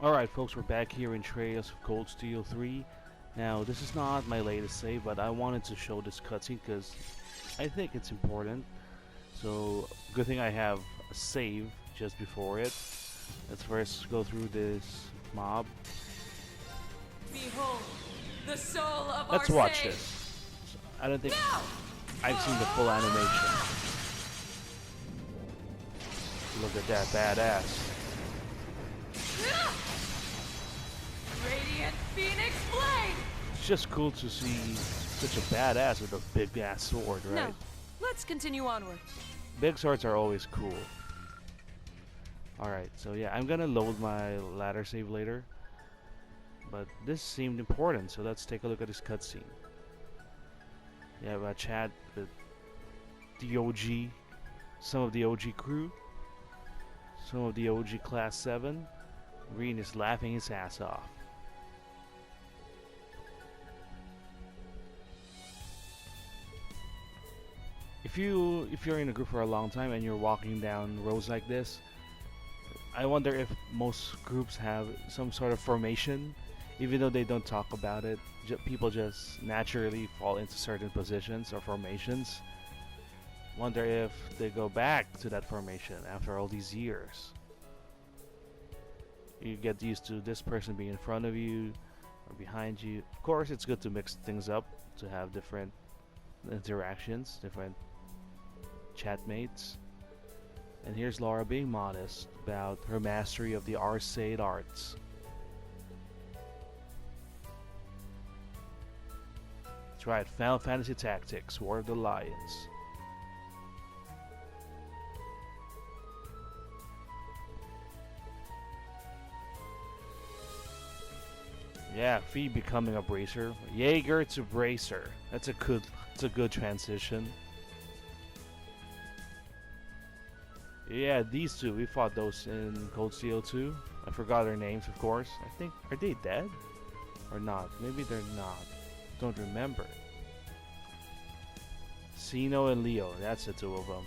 Alright folks, we're back here in Trails of Cold Steel 3. Now, this is not my latest save, but I wanted to show this cutscene because I think it's important. So, good thing I have a save just before it. Let's first go through this mob. Behold, the soul of Let's our watch sage. this. I don't think No! I've seen the full animation. Look at that badass. Radiant Phoenix Blade! It's just cool to see such a badass with a big ass sword, right? No, let's continue onward. Big swords are always cool. Alright, so yeah, I'm gonna load my ladder save later. But this seemed important, so let's take a look at this cutscene. Yeah, we have a chat with the OG, some of the OG crew, some of the OG Class 7. Reen is laughing his ass off. If you're in a group for a long time and you're walking down roads like this, I wonder if most groups have some sort of formation, even though they don't talk about it. People just naturally fall into certain positions or formations. Wonder if they go back to that formation after all these years. You get used to this person being in front of you or behind you. Of course, it's good to mix things up, to have different interactions, different chatmates. And here's Laura being modest about her mastery of the arcade arts. That's right, Final Fantasy Tactics, War of the Lions. Yeah, Fee becoming a bracer. Jaeger to bracer. That's a good transition. Yeah, these two, we fought those in Cold Steel 2. I forgot their names, of course. I think, are they dead? Or not? Maybe they're not. Don't remember. Sino and Leo, that's the two of them.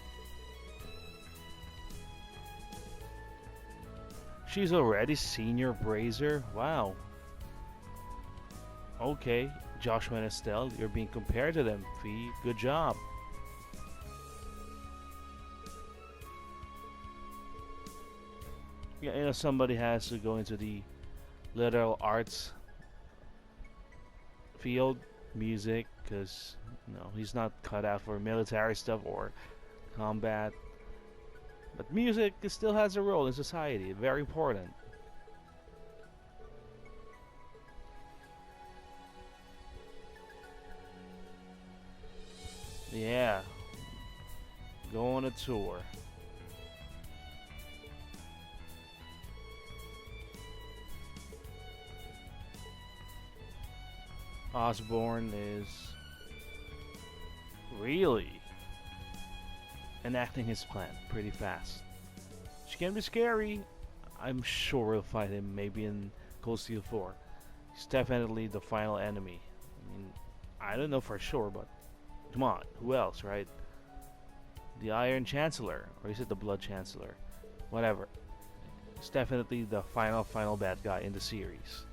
She's already senior brazier? Wow. Okay, Joshua and Estelle, you're being compared to them, Fee. Good job. Yeah, you know, somebody has to go into the literal arts field, music, because he's not cut out for military stuff or combat. But music still has a role in society, very important. Yeah, go on a tour. Osborne is really enacting his plan pretty fast. She can be scary. I'm sure we'll fight him maybe in Cold Steel 4. He's definitely the final enemy. I mean, I don't know for sure, but come on, who else, right? The Iron Chancellor, or is it the Blood Chancellor? Whatever. It's definitely the final bad guy in the series.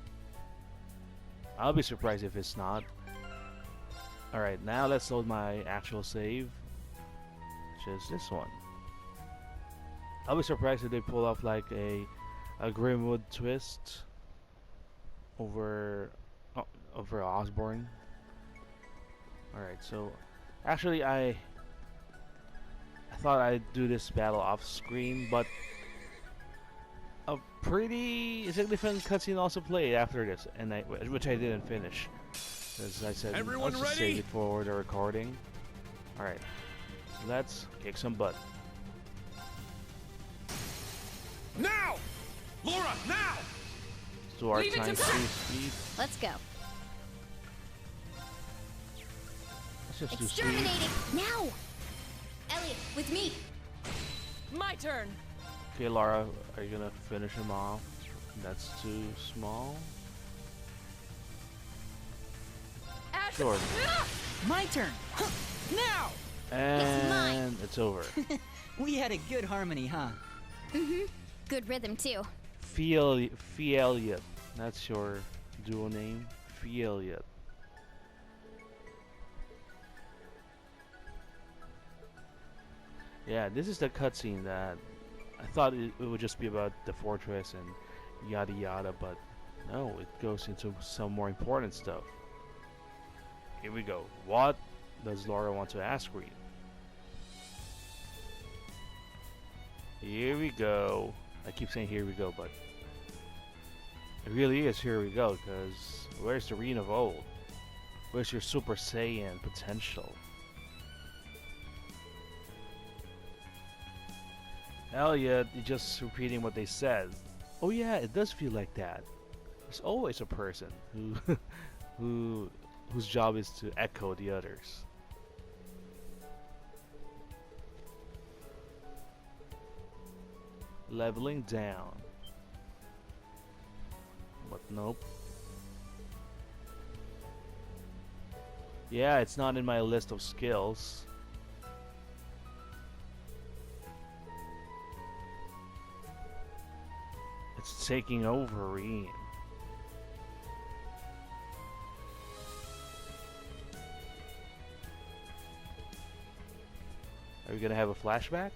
I'll be surprised if it's not. Alright, now let's load my actual save, which is this one. I'll be surprised if they pull off like a Grimwood twist over Osborne. Alright, so actually I thought I'd do this battle off screen, but a pretty significant cutscene also played after this, and which I didn't finish. As I said, Everyone let's just ready? save it for the recording. Alright, let's kick some butt. Now! Laura, now! Let's do our Leave it to time Pat. speed. Let's go. Let's just do speed. Exterminating! Now! Elliot, with me! My turn. Okay, Lara, are you gonna finish him off? That's too small. Ash- Sure. Ah! My turn. Huh. Now! And mine. it's over. We had a good harmony, huh? Mm-hmm. Good rhythm, too. Elliot. That's your duo name, Elliot. Yeah, this is the cutscene that I thought it would just be about the fortress and yada yada, but no, it goes into some more important stuff. Here we go. What does Laura want to ask Reed? Here we go. I keep saying here we go, but it really is here we go, because where's the Reed of old? Where's your Super Saiyan potential? Elliot, you're just repeating what they said. Oh yeah, it does feel like that. There's always a person whose job is to echo the others. Leveling down. But nope. Yeah, it's not in my list of skills. It's taking over, Reem. Are we gonna have a flashback?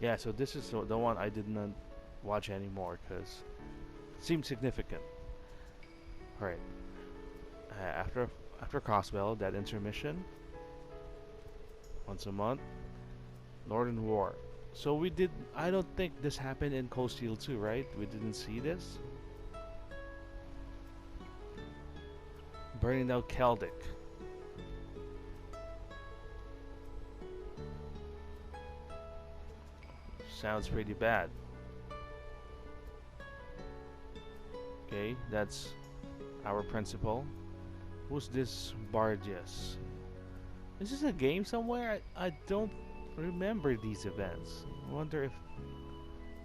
Yeah, so this is the one I did not watch anymore because it seemed significant. Alright. After Coswell, that intermission. Once a month. Northern War. So we did. I don't think this happened in Cold Steel 2, right? We didn't see this. Burning down Celtic. Sounds pretty bad. Okay, that's our principal. Who's this Bardius? Is this a game somewhere? I don't remember these events. I wonder if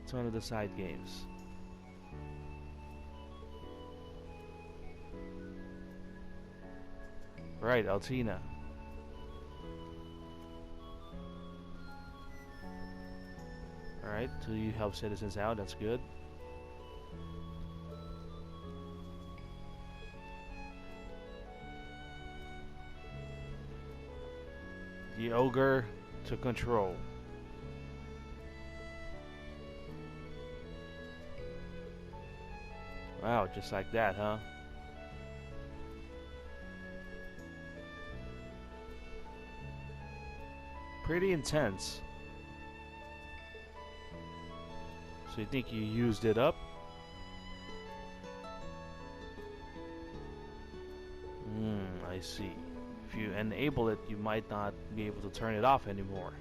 it's one of the side games. Right, Altina. Alright, so you help citizens out, that's good. The ogre took control. Wow, just like that, huh? Pretty intense. So you think you used it up? I see. If you enable it, you might not be able to turn it off anymore.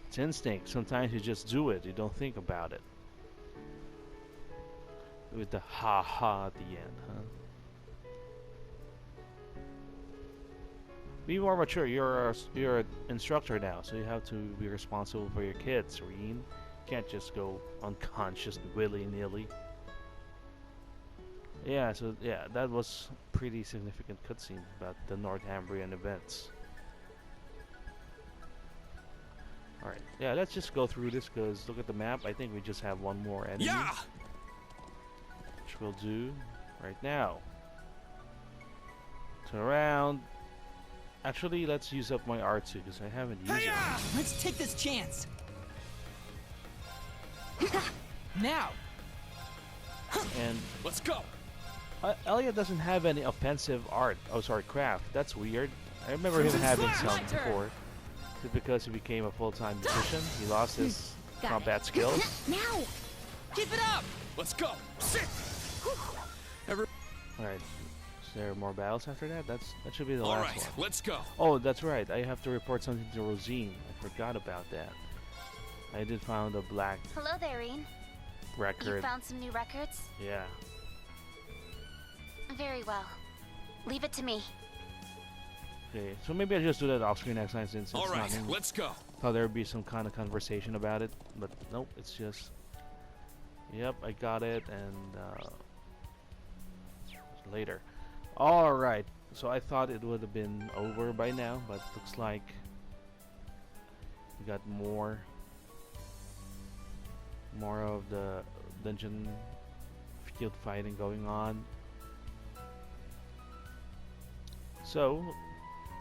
It's instinct. Sometimes you just do it. You don't think about it. With the ha ha at the end, huh? Be more mature. You're an instructor now, so you have to be responsible for your kids, Reen. You can't just go unconscious willy-nilly. Yeah, so yeah, that was pretty significant cutscene about the Northumbrian events. Alright, yeah, let's just go through this because look at the map. I think we just have one more enemy. Yeah! Which we'll do right now. Turn around. Actually, let's use up my R2 because I haven't used it. Let's take this chance. Now. And Let's go. Elliot doesn't have any offensive art. Oh, sorry, craft. That's weird. I remember him having some My turn. before. Just because he became a full-time musician, he lost his Got combat it. skills. Now. Keep it up. Let's go. Sit. Alright. Is there more battles after that? That should be the All last right, one. let's go. Oh, that's right. I have to report something to Rosine. I forgot about that. I did find a black Hello there, Reen. You record. found some new records? Yeah. Very well. Leave it to me. Okay, so maybe I'll just do that off screen next time since All it's right, not in. let's go. Thought there would be some kind of conversation about it, but nope, it's just. Yep, I got it, and later. Alright, so I thought it would have been over by now, but looks like we got more of the dungeon field fighting going on. So,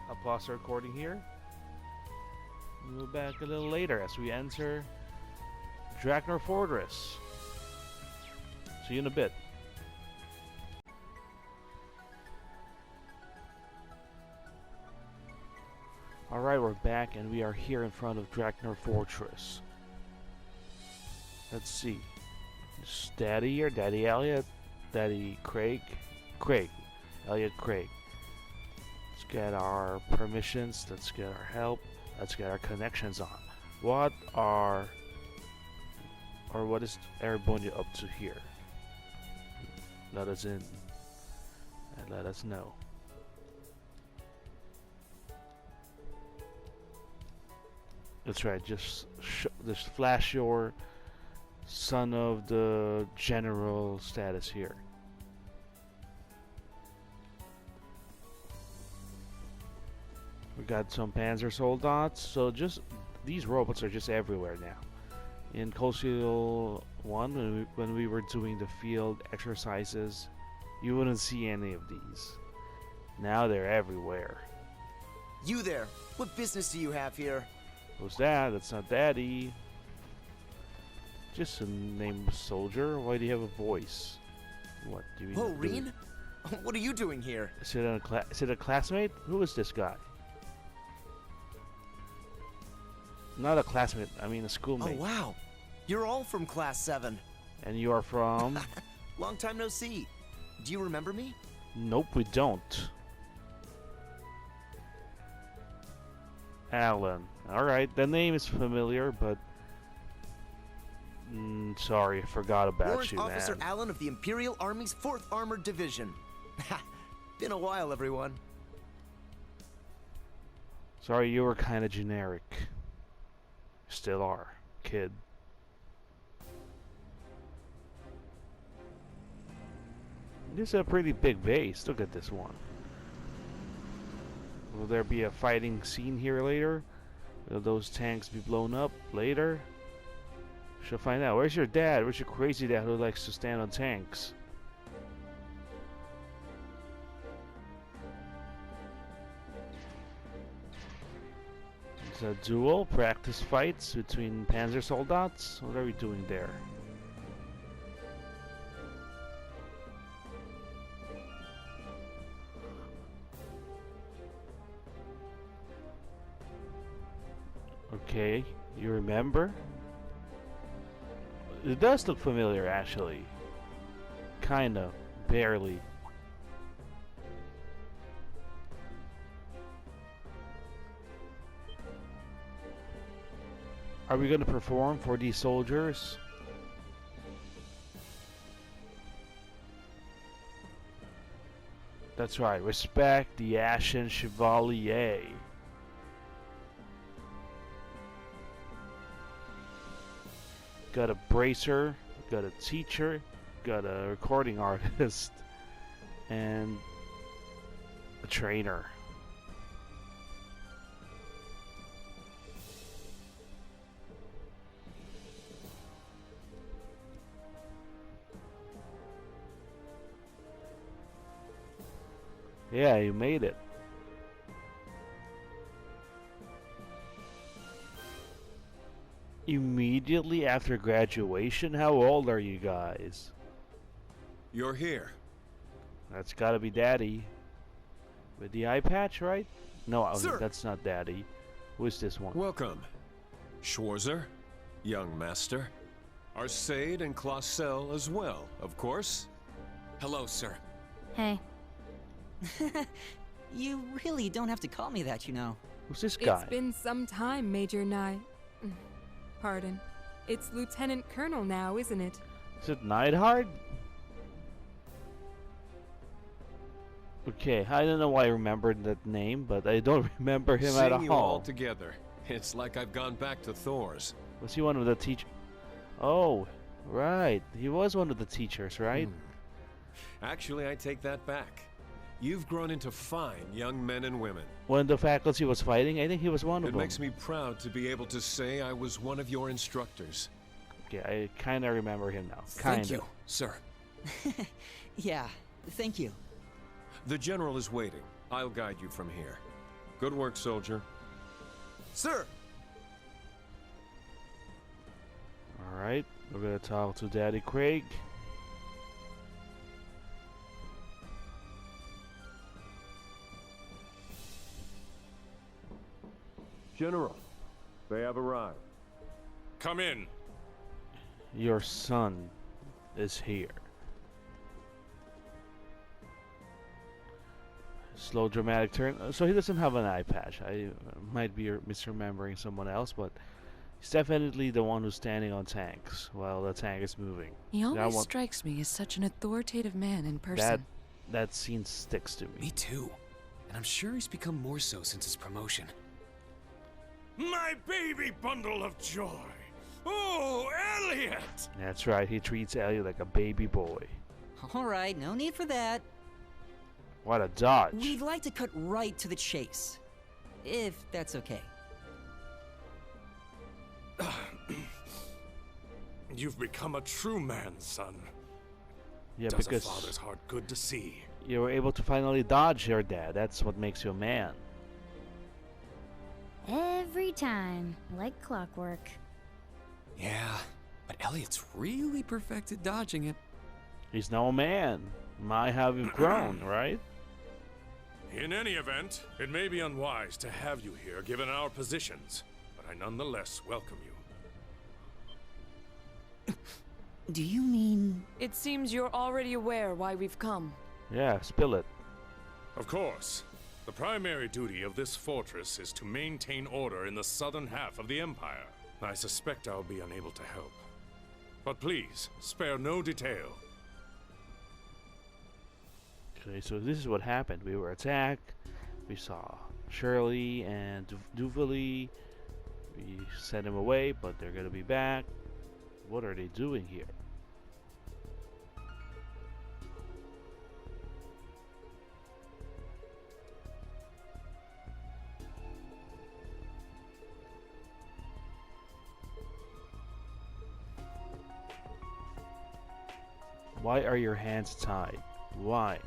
I'll pause the recording here. We'll be back a little later as we enter Draknor Fortress. See you in a bit. Alright, we're back and we are here in front of Draknor Fortress. Let's see. It's Daddy here, Daddy Elliot, Daddy Craig. Elliot Craig. Let's get our permissions, let's get our help, let's get our connections on. What is Arabonia up to here? Let us in and let us know. That's right, just flash your son of the general status here. We got some Panzer Soldats, so just these robots are just everywhere now. In Cold Steel 1, when we were doing the field exercises, you wouldn't see any of these. Now they're everywhere. You there! What business do you have here? Who's that? That's not Daddy. Just a named soldier. Why do you have a voice? What do you? Whoa, Reen? What are you doing here? Is it a classmate? Who is this guy? Not a classmate. I mean a schoolmate. Oh wow, you're all from Class 7. And you are from? Long time no see. Do you remember me? Nope, we don't. Alan. Alright, the name is familiar, but sorry, I forgot about Warrant you, Officer man. Allen of the Imperial Army's 4th Armored Division. Been a while, everyone. Sorry, you were kind of generic. Still are, kid. This is a pretty big base. Look at this one. Will there be a fighting scene here later? Will those tanks be blown up later? She'll find out. Where's your dad? Where's your crazy dad who likes to stand on tanks? It's a duel, practice fights between Panzer Soldats. What are we doing there? Okay, you remember? It does look familiar, actually. Kinda, barely. Are we gonna perform for these soldiers? That's right, respect the Ashen Chevalier. Got a bracer, got a teacher, got a recording artist, and a trainer. Yeah, you made it. Immediately after graduation? How old are you guys? You're here. That's gotta be Daddy. With the eye patch, right? No, Sir. that's not Daddy. Who is this one? Welcome. Schwarzer, young master. Arcade and Clausel as well, of course. Hello, sir. Hey. You really don't have to call me that, you know. Who's this guy? It's been some time, Major Nye. Pardon. It's Lieutenant Colonel now, isn't it? Is it Neidhard? Okay, I don't know why I remembered that name, but I don't remember him at Seeing you all all. together, it's like I've gone back to Thor's. Was he one of the teachers? Oh, right. He was one of the teachers, right? Actually, I take that back. You've grown into fine young men and women. When the faculty was fighting, I think he was one of It them. makes me proud to be able to say I was one of your instructors. Okay, I kind of remember him now. Thank you, sir. Yeah, thank you. The general is waiting. I'll guide you from here. Good work, soldier. Sir! Alright, we're gonna talk to Daddy Craig. General, they have arrived. Come in. Your son is here. Slow dramatic turn. So he doesn't have an eye patch. I might be misremembering someone else, but he's definitely the one who's standing on tanks while the tank is moving. He That always one- strikes me as such an authoritative man in person. That scene sticks to Me me. too. And I'm sure he's become more so since his promotion. My baby bundle of joy. Oh, Elliot! That's right, he treats Elliot like a baby boy. All right, no need for that. What a dodge. We'd like to cut right to the chase, if that's okay. You've become a true man, son. Yeah, Does a because father's heart good to see. you were able to finally dodge your dad. That's what makes you a man. Every time, like clockwork. Yeah, but Elliot's really perfected dodging it. He's now a man. My, how you've grown, right? In any event, it may be unwise to have you here given our positions, but I nonetheless welcome you. Do you mean... It seems you're already aware why we've come. Yeah, spill it. Of course. The primary duty of this fortress is to maintain order in the southern half of the Empire. I suspect I'll be unable to help. But please, spare no detail. Okay, so this is what happened. We were attacked. We saw Shirley and Duvali. We sent them away, but they're gonna be back. What are they doing here? Why are your hands tied? Why?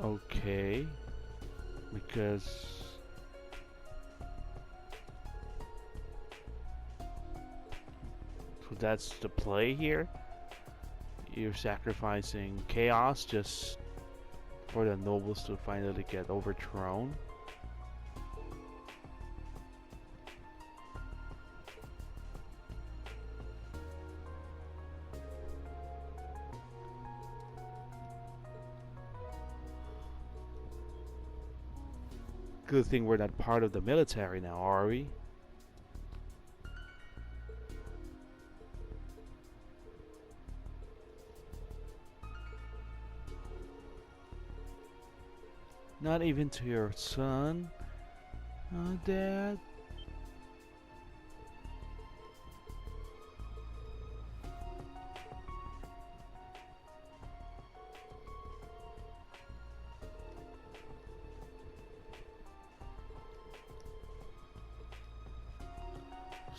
Okay, because so that's the play here. You're sacrificing chaos just for the nobles to finally get overthrown. Good thing we're not part of the military now, are we? Not even to your son? Dad?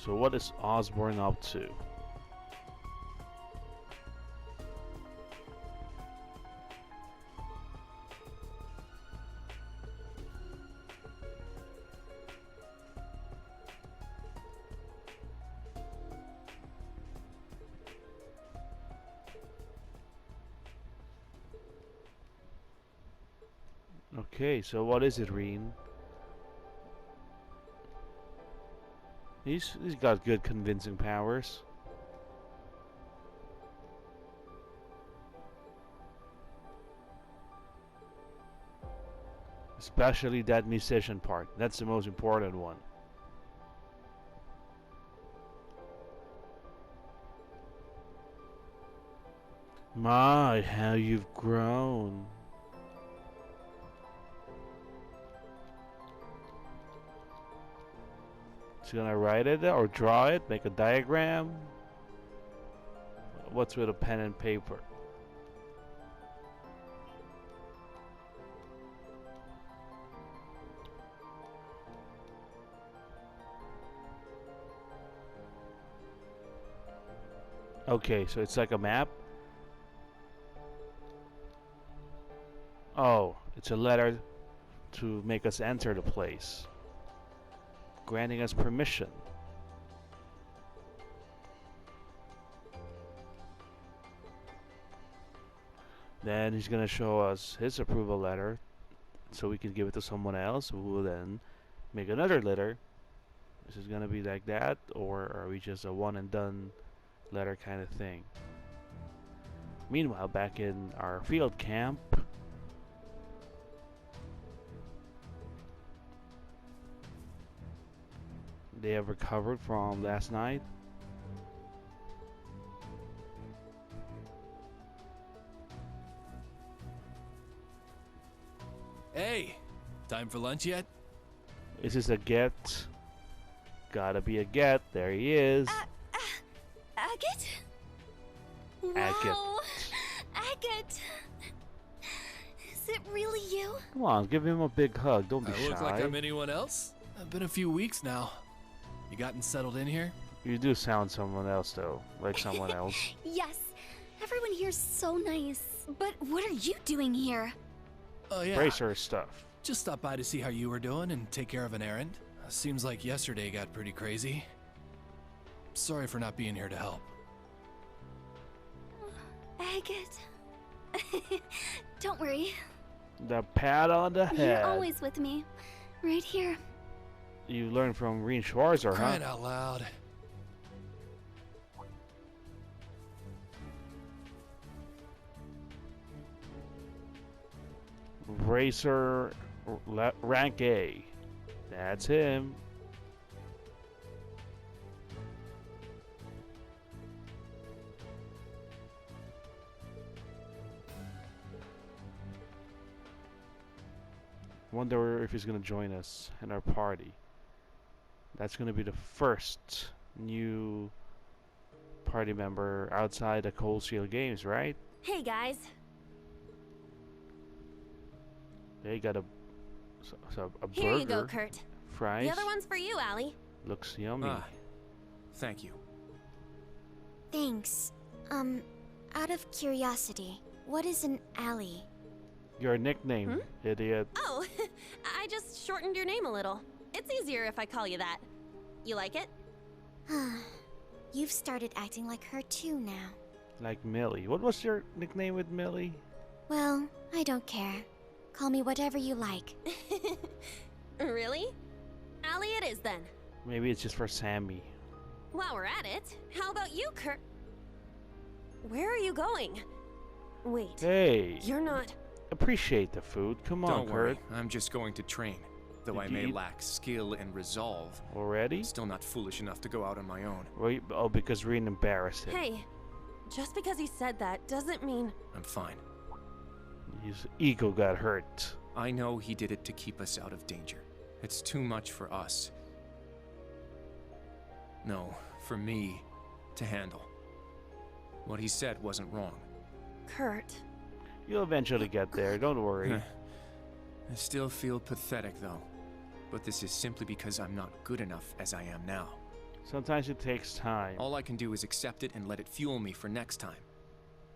So what is Osborne up to? Okay, so what is it, Reen? He's got good convincing powers. Especially that musician part. That's the most important one. My, how you've grown. He's gonna write it or draw it, make a diagram. What's with a pen and paper? Okay, so it's like a map. Oh, it's a letter to make us enter the place, granting us permission. Then he's gonna show us his approval letter so we can give it to someone else who will then make another letter. This is gonna be like that, or are we just a one and done letter kind of thing? Meanwhile, back in our field camp, they have recovered from last night. Hey, time for lunch yet? Is this a get? Gotta be a get. There he is. Agate? Agate. Wow. Agate. Is it really you? Come on, give him a big hug. Don't be I shy. look like I'm anyone else? It's been a few weeks now. You gotten settled in here? You do sound someone else though, like someone else. Yes. Everyone here's so nice. But what are you doing here? Oh yeah. Bracer stuff. Just stopped by to see how you were doing and take care of an errand. Seems like yesterday got pretty crazy. Sorry for not being here to help. Agate. Don't worry. The pat on the head. You're always with me. Right here. You learned from Reen Schwarzer, huh? Crying out loud. Bracer rank A. That's him. Wonder if he's gonna join us in our party. That's gonna be the first new party member outside the Cold Steel Games, right? Hey guys. They got a burger. Here you go, Kurt. Fries. The other one's for you, Allie. Looks yummy. Thank you. Thanks. Out of curiosity, what is an alley? Your nickname, idiot. Oh, I just shortened your name a little. It's easier if I call you that. You like it? You've started acting like her too now. Like Millie. What was your nickname with Millie? Well, I don't care. Call me whatever you like. Really? Allie it is then. Maybe it's just for Sammy. While we're at it, how about you, Kurt? Where are you going? Wait. Hey. You're not... Appreciate the food. Come on, Don't worry, Kurt. I'm just going to train. Though I may lack skill and resolve, Already? I'm still not foolish enough to go out on my own. Wait, oh, because Reen embarrassed him. Hey, just because he said that doesn't mean... I'm fine. His ego got hurt. I know he did it to keep us out of danger. It's too much for us. No, for me to handle. What he said wasn't wrong. Kurt. You'll eventually get there, don't worry. I still feel pathetic though. But this is simply because I'm not good enough as I am now. Sometimes it takes time. All I can do is accept it and let it fuel me for next time.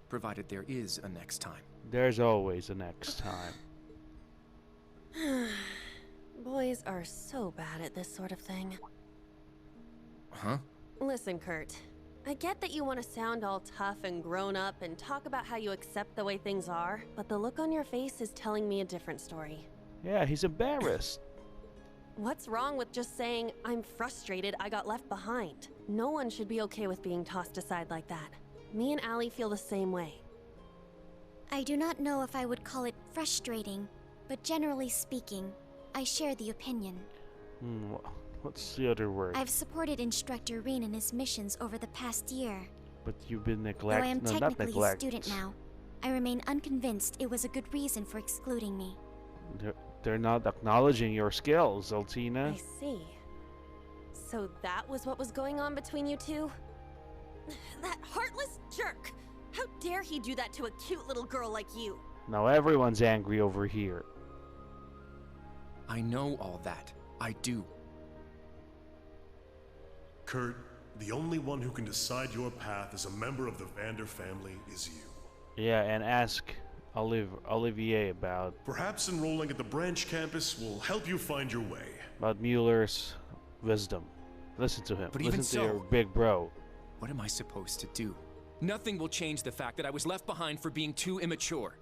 Provided there is a next time. There's always a next time. Boys are so bad at this sort of thing. Huh? Listen, Kurt. I get that you want to sound all tough and grown up and talk about how you accept the way things are, but the look on your face is telling me a different story. Yeah, he's embarrassed. What's wrong with just saying, I'm frustrated I got left behind? No one should be okay with being tossed aside like that. Me and Allie feel the same way. I do not know if I would call it frustrating, but generally speaking, I share the opinion. What's the other word? I've supported Instructor Reen in his missions over the past year. But you've been Though neglected. I am No, not technically a neglected. student now, I remain unconvinced it was a good reason for excluding me. They're not acknowledging your skills, Altina. I see. So that was what was going on between you two? That heartless jerk! How dare he do that to a cute little girl like you? Now everyone's angry over here. I know all that. I do. Kurt, the only one who can decide your path as a member of the Vander family is you. Yeah, and ask Olivier about Perhaps enrolling at the branch campus will help you find your way. Mueller's wisdom. Listen to him. But Listen even to so, your big bro. What am I supposed to do? Nothing will change the fact that I was left behind for being too immature.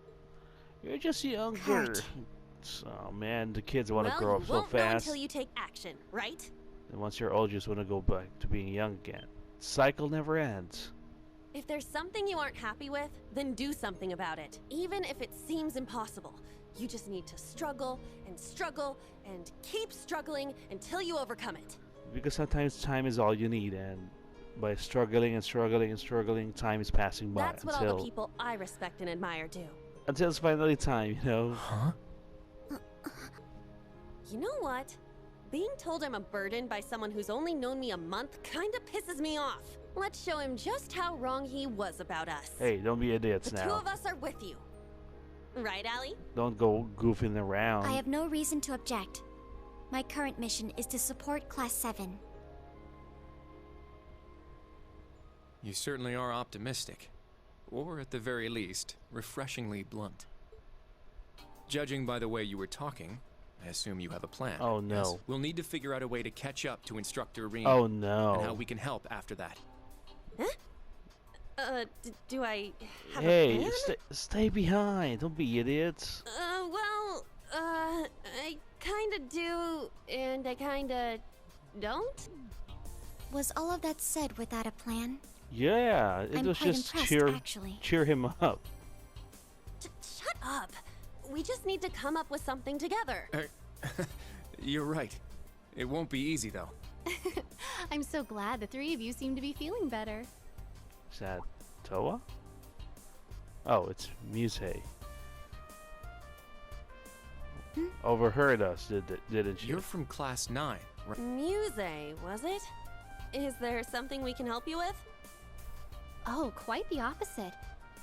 You're just younger. Kurt. Oh man, the kids want to Well, grow you up so won't know fast. until you take action, right? And once you're old, you just want to go back to being young again. Cycle never ends. If there's something you aren't happy with, then do something about it. Even if it seems impossible. You just need to struggle and keep struggling until you overcome it. Because sometimes time is all you need, and by struggling and struggling and struggling, time is passing by That's what all the people I respect and admire do. until it's finally time, you know? Huh? You know what? Being told I'm a burden by someone who's only known me a month kinda pisses me off. Let's show him just how wrong he was about us. Hey, don't be idiots The two now. of us are with you. Right, Allie? Don't go goofing around. I have no reason to object. My current mission is to support Class 7. You certainly are optimistic. Or at the very least, refreshingly blunt. Judging by the way you were talking, I assume you have a plan. Oh no. Yes? We'll need to figure out a way to catch up to Instructor Rean. Oh no. And how we can help after that. Do I have Hey, a plan? stay behind. Don't be idiots. I kinda do, and I kinda don't. Was all of that said without a plan? Yeah, it I'm was quite just impressed, actually. cheer him up. Shut up. We just need to come up with something together. You're right. It won't be easy, though. I'm so glad the three of you seem to be feeling better. Is that Toa? Oh, it's Muse. Overheard us, didn't you? You're from Class 9, right? Muse, was it? Is there something we can help you with? Oh, quite the opposite.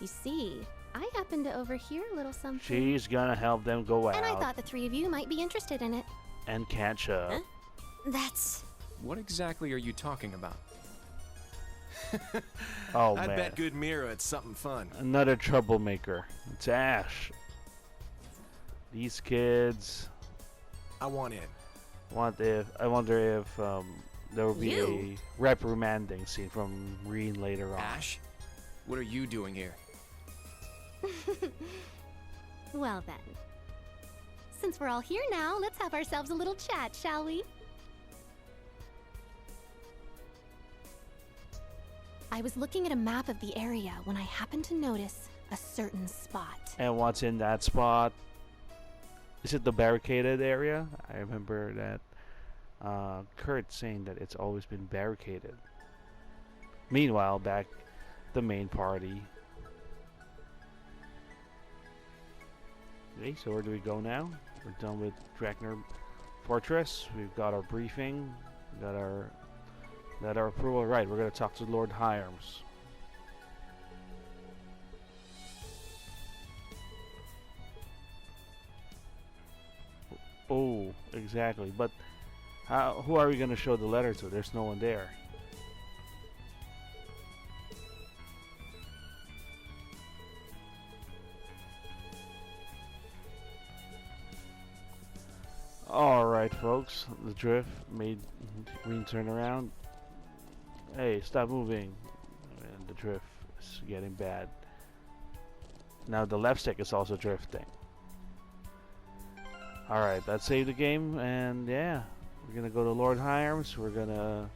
You see, I happened to overhear a little something. She's gonna help them go out And I thought the three of you might be interested in it. and catch up. Huh? That's... What exactly are you talking about? Oh I'd man, bet good Mira it's something fun. another troublemaker. It's Ash. These kids I want in. I wonder if there will be You? a reprimanding scene from Reen later on. Ash? What are you doing here? Well then. Since we're all here now, let's have ourselves a little chat, shall we? I was looking at a map of the area when I happened to notice a certain spot. And what's in that spot? Is it the barricaded area? I remember that Kurt saying that it's always been barricaded. Meanwhile, back the main party. Okay, so where do we go now? We're done with Drakner Fortress. We've got our briefing. We got our approval. Right, we're gonna talk to Lord Hyams. Oh, exactly. But who are we going to show the letter to? There's no one there. Alright, folks. The drift made Green turn around. Hey, stop moving. And the drift is getting bad. Now the left stick is also drifting. Alright, let's save the game, and yeah, we're gonna go to Lord Hyams, we're gonna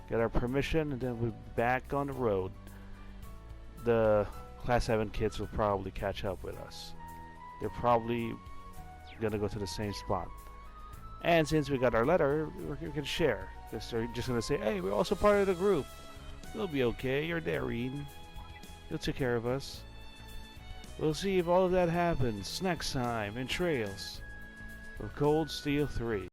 get our permission, and then we'll be back on the road. The Class 7 kids will probably catch up with us. They're probably gonna go to the same spot. And since we got our letter, we're gonna share. They're just gonna say, hey, we're also part of the group. We'll be okay, you're there, Reen. You'll take care of us. We'll see if all of that happens next time in Trails of Cold Steel 3.